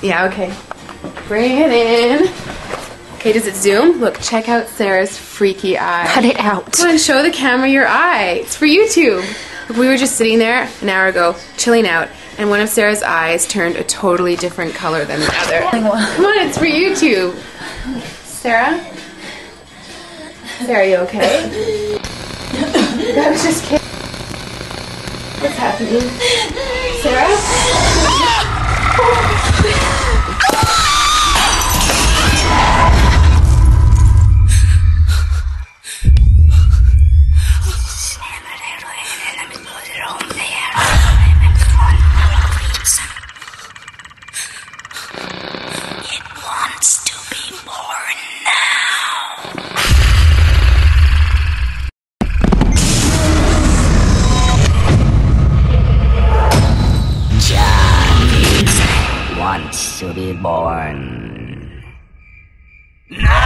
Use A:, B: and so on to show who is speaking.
A: Yeah, okay. Bring it in. Okay, does it zoom? Look, check out Sarah's freaky eye.
B: Cut it out.
A: Come on, show the camera your eye. It's for YouTube. Look, we were just sitting there an hour ago, chilling out, and one of Sarah's eyes turned a totally different color than the other. Come on, it's for YouTube. Sarah? Sarah, are you okay? I was just kidding. What's happening? Sarah?
C: It wants to be born now. Johnny wants to be born. No!